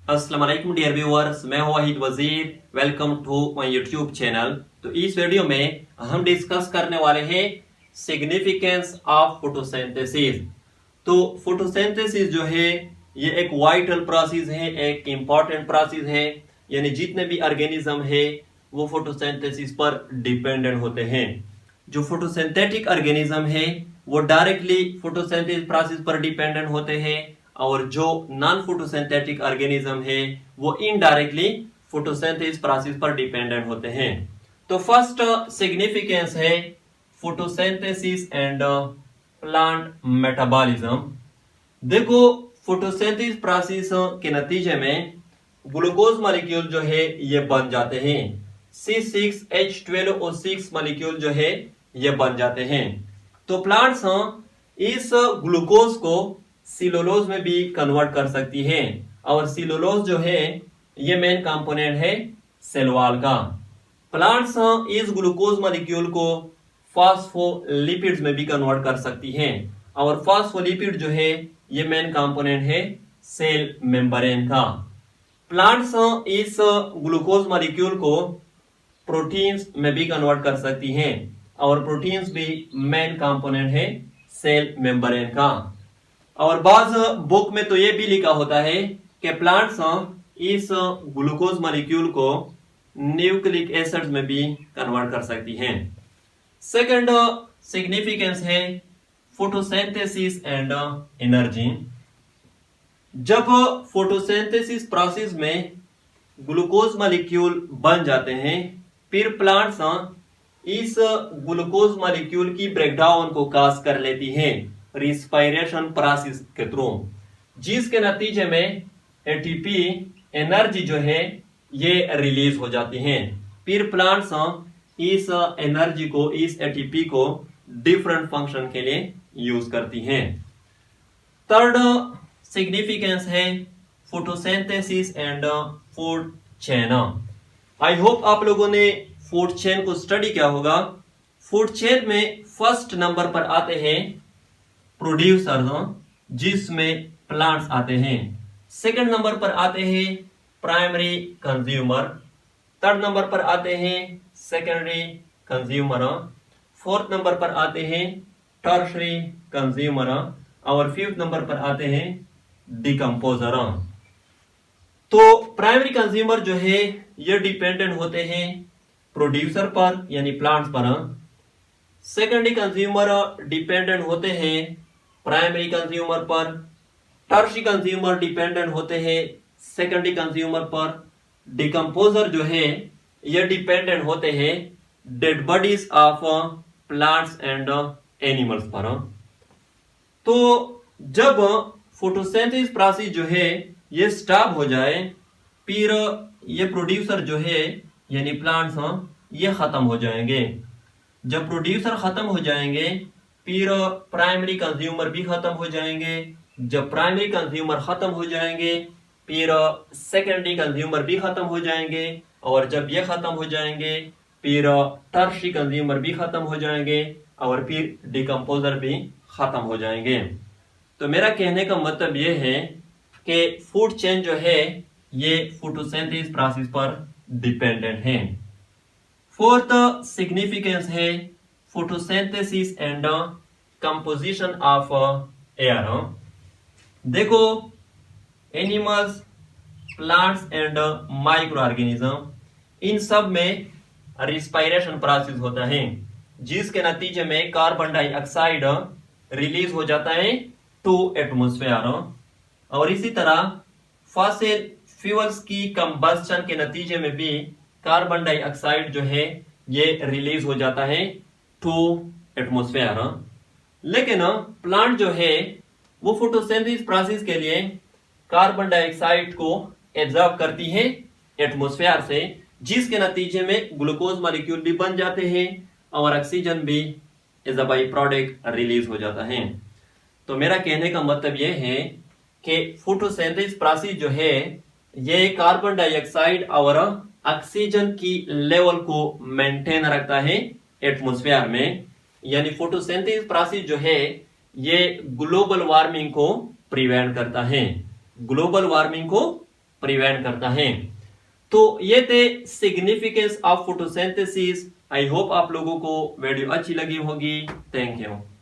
अस्सलाम वालेकुम dear viewers, मैं हूं Wahid Wazir. Welcome to my YouTube channel. तो इस वीडियो में हम डिस्कस करने वाले हैं सिग्निफिकेंस ऑफ फोटोसिंथेसिस। तो फोटोसिंथेसिस जो है ये एक वाइटल प्रोसेस है, एक इंपॉर्टेंट प्रोसेस है। यानी जितने भी ऑर्गेनिज्म है वो फोटोसिंथेसिस पर डिपेंडेंट होते हैं। जो फोटोसिंथेटिक ऑर्गेनिज्म है वो डायरेक्टली फोटोसिंथेसिस प्रोसेस पर डिपेंडेंट होते हैं, और जो नॉन फोटोसिंथेटिक ऑर्गेनिज्म है वो इनडायरेक्टली फोटोसिंथेसिस प्रोसेस पर डिपेंडेंट होते हैं। तो फर्स्ट सिग्निफिकेंस है फोटोसिंथेसिस एंड प्लांट मेटाबॉलिज्म। देखो, फोटोसिंथेसिस प्रोसेस के नतीजे में ग्लूकोज मॉलिक्यूल जो है ये बन जाते हैं। C6H12O6 मॉलिक्यूल जो है ये बन जाते हैं। तो प्लांट्स इस ग्लूकोज को सिलोलोज में भी कन्वर्ट कर सकती है, और सिलोलोज जो है ये मेन कंपोनेंट है सेल वॉल का। प्लांट्स इस ग्लूकोज मॉलिक्यूल को फॉस्फोलिपिड्स में भी कन्वर्ट कर सकती हैं, और फॉस्फोलिपिड जो है ये मेन कंपोनेंट है सेल मेम्ब्रेन का। प्लांट्स इस ग्लूकोज मॉलिक्यूल को प्रोटीन्स में भी कन्वर्ट कर सकती हैं, और प्रोटीन्स भी मेन कंपोनेंट है सेल मेम्ब्रेन का। और बाज बुक में तो ये भी लिखा होता है कि प्लांट्स इस ग्लूकोज मॉलिक्यूल को न्यूक्लिक एसिड्स में भी कन्वर्ट कर सकती हैं। सेकंड सिग्निफिकेंस है फोटोसिंथेसिस एंड एनर्जी। जब फोटोसिंथेसिस प्रोसेस में ग्लूकोज मॉलिक्यूल बन जाते हैं, फिर प्लांट्स इस ग्लूकोज मॉलिक्यूल की ब्रेकडाउन को काज कर लेती हैं रिस्पायरेशन प्रोसेस के थ्रू, जिसके नतीजे में एटीपी एनर्जी जो है ये रिलीज हो जाती है। फिर प्लांट्स इस एनर्जी को, इस एटीपी को डिफरेंट फंक्शन के लिए यूज करती हैं। थर्ड सिग्निफिकेंस है photosynthesis and food chain. I hope आप लोगों ने फूड चेन को स्टडी किया होगा। फूड चेन में फर्स्ट नंबर पर आते हैं प्रोड्यूसर, जिसमें प्लांट्स आते हैं। सेकंड नंबर पर आते हैं प्राइमरी कंज्यूमर। थर्ड नंबर पर आते हैं सेकेंडरी कंज्यूमर। फोर्थ नंबर पर आते हैं टर्शरी कंज्यूमर, और फिफ्थ नंबर पर आते हैं डिकम्पोजर। तो प्राइमरी कंज्यूमर जो है ये डिपेंडेंट होते हैं प्रोड्यूसर पर यानी प्लांट्स पर। सेकेंडरी कंज्यूमर डिपेंडेंट होते हैं प्राइमरी कंज्यूमर पर। टर्शरी कंज्यूमर डिपेंडेंट होते हैं सेकेंडरी कंज्यूमर पर। डिकम्पोजर जो है ये डिपेंडेंट होते हैं dead bodies of plants and animals पर। तो जब फोटोसिंथेसिस प्रोसेस जो है ये स्टॉप हो जाए, फिर ये प्रोड्यूसर जो है यानी प्लांट्स ये खत्म हो जाएंगे। जब प्रोड्यूसर खत्म हो जाएंगे, फिर प्राइमरी कंज्यूमर भी खत्म हो जाएंगे। जब प्राइमरी कंज्यूमर खत्म हो जाएंगे, फिर सेकेंडरी कंज्यूमर भी खत्म हो जाएंगे, और जब ये खत्म हो जाएंगे फिर टर्शरी कंज्यूमर भी खत्म हो जाएंगे, और फिर डिकम्पोजर भी खत्म हो जाएंगे। तो मेरा कहने का मतलब ये है कि फूड चेन जो है ये फोटोसिंथेसिस प्रोसेस पर डिपेंडेंट है। फोर्थ सिग्निफिकेंस है photosynthesis and composition of air. देखो, animals, plants and micro organism, इन सब में रिस्पायरेशन प्रोसेस होता है, जिसके नतीजे में कार्बन डाइऑक्साइड रिलीज हो जाता है टू एटमॉस्फेयर। और इसी तरह फॉसिल फ्यूल्स की कंबस्शन के नतीजे में भी कार्बन डाइऑक्साइड जो है ये रिलीज हो जाता है टू एटमॉस्फेयर। लेकिन प्लांट जो है वो फोटोसिंथेसिस प्रोसेस के लिए कार्बन डाइऑक्साइड को एब्जॉर्ब करती है एटमॉस्फेयर से, जिसके नतीजे में ग्लूकोज मॉलिक्यूल भी बन जाते हैं, और ऑक्सीजन भी as a by product release हो जाता है। तो मेरा कहने का मतलब यह है कि फोटोसिंथेसिस प्रोसेस जो है ये कार्बन डाइऑक्साइड और ऑक्सीजन की लेवल को मेंटेन रखता है एटमॉस्फेयर में। यानी फोटोसिंथेसिस प्रोसेस जो है ये ग्लोबल वार्मिंग को प्रिवेंट करता है, ग्लोबल वार्मिंग को प्रिवेंट करता है। तो ये थे significance of photosynthesis. I hope आप लोगों को वीडियो अच्छी लगी होगी। Thank you.